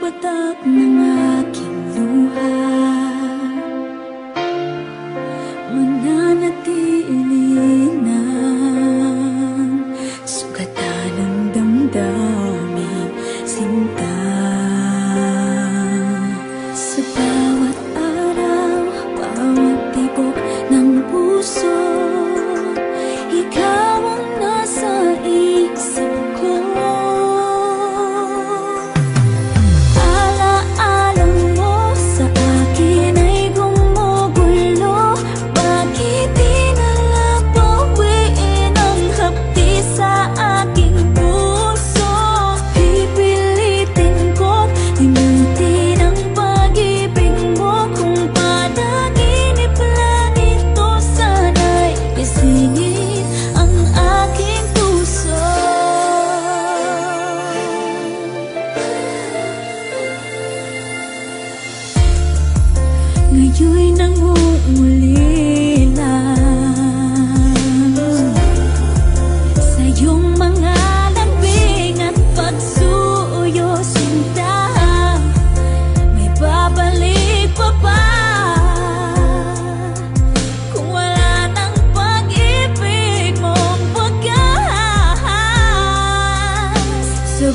patak ng aking luha, mananatili ng sugatan ng damdaming sinta. Sa bawat araw, bawat tibok ng puso, ikaw ang nasa isip ko. Alaala mo sa akin ay gumugulo. Bakit di nalang bawiin ang hapdi sa aking puso? Pipilitin ko't limutin ang pag-ibig mo. Kung panaginip lang ito, sana'y isingin ang aking puso. Ngayon'y nangungulila sa iyong mga lambing at pagsuyo, sinta. May babalik pa ba kung wala ng pag-ibig mong wagas? Sa